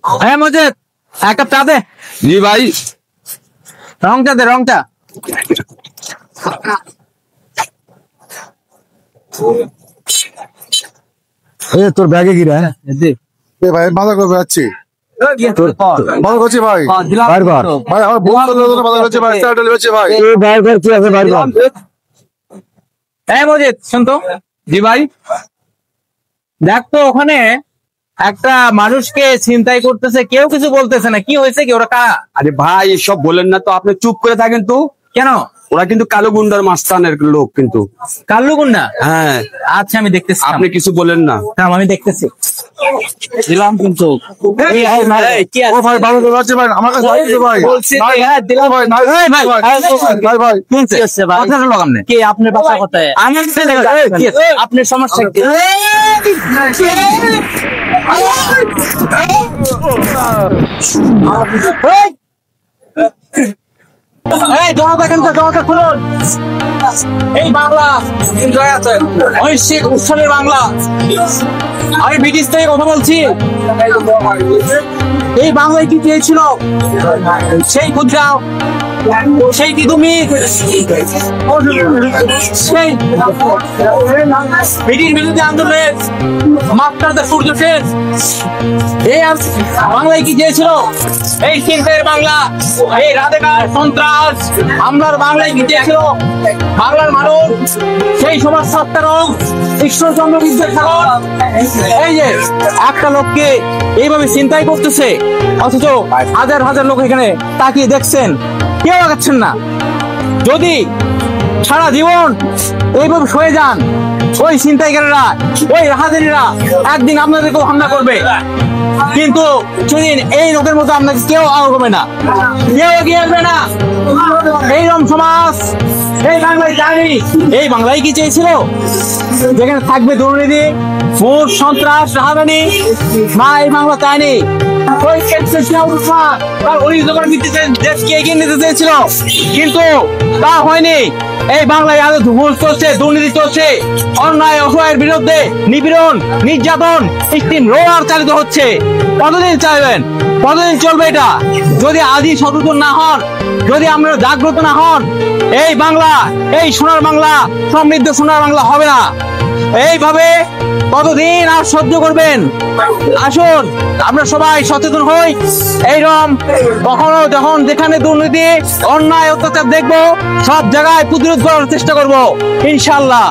হ্যাঁ মজিদ, এক কাপ চা দে। জি ভাই। রংটা দে, রংটা। তোর ব্যাগে কি রে? ভাই বাধা করবে যাচ্ছি বাধা করছি ভাই বারবার ভাই আমার বাধা করছে ভাই ভাই বারবার কি আছে বারবার? হ্যাঁ মজিদ, শুন তো। জি ভাই। দেখ তো ওখানে একটা মানুষকে ছিনতাই করতেছে, কেউ কিছু বলতেছে না, কি হয়েছে কি, ওরা কারা? আরে ভাই এসব বলেন না তো, আপনি চুপ করে থাকেন তো। কেন? ওরা কিন্তু কালো গুন্ডার মাস্তানের লোক কিন্তু। কাল্লু গুন্ডা? হ্যাঁ। আচ্ছা আমি দেখতেছি, আপনি কিছু বলেন না। আমি দেখতেছি। দিলাম কিন্তু। ও ভাই বাধা করবে যাচ্ছে ভাই আমার কাছে ভাই বলছি দিলাম ভাই ভাই ভাই কি আপনার বাসা কোথায়? আপনার সমস্যা কি? এই বাংলা ঐশিক উৎসবের বাংলা। আমি ব্রিটিশ থেকে কথা বলছি। এই বাংলায় কি চেয়েছিল সেই ক্ষুদ্রাও, সেই কি তুমি সেই ব্রিটিশ বিরোধী আন্দোলনের মাস্টারদা সূর্য শেষ এই বাংলায় কি চেয়েছিল? এই শিল্পের বাংলা, এই রাধেকার সন্ত্রাস আমলার বাংলায় কি চেয়েছিল? বাংলার মানুষ সেই সমাজ সত্তারক ঈশ্বরচন্দ্র বিদ্যাসাগর এই যে একটা লোককে এইভাবে চিন্তাই করতেছে, অথচ হাজার হাজার লোক এখানে তাকিয়ে দেখছেন, কেউ আগাচ্ছেন না। যদি সারা জীবন এইভাবে সয়ে যান, ওই ছিনতাইকারীরা, ওই রাহাজানিরা একদিন আপনাদেরকেও হামলা করবে, কিন্তু সেদিন এই লোকের মতো আপনাকে কেউ আগাবে না, কেউ এগিয়ে আসবে না। এইরকম সমাজ এই বাংলায় যায়নি। এই বাংলায় কি চেয়েছিল? যেখানে থাকবে দুর্নীতি, ভোট, সন্ত্রাস, রাহাজানি, না, এই বাংলা চায়নি। ওই দেশকে এগিয়ে নিতে চেয়েছিল, কিন্তু তা হয়নি। এই বাংলায় আরো ভোট চলছে, দুর্নীতি চলছে, অন্যায় অসহায়ের বিরুদ্ধে নিপীড়ন, নির্যাতন, স্টিম রোলার চালিত হচ্ছে। কতদিন চাইবেন? কতদিন চলবে এটা? যদি আজই সচেতন না হন, যদি আমরা জাগ্রত না হন, এই বাংলা, এই সোনার বাংলা, সমৃদ্ধ সোনার বাংলা হবে না। এইভাবে কতদিন আর সহ্য করবেন? আসুন আমরা সবাই সচেতন হই। এইরকম কখনো যখন যেখানে দুর্নীতি, অন্যায়, অত্যাচার দেখবো, সব জায়গায় প্রতিরোধ করার চেষ্টা করবো ইনশাআল্লাহ।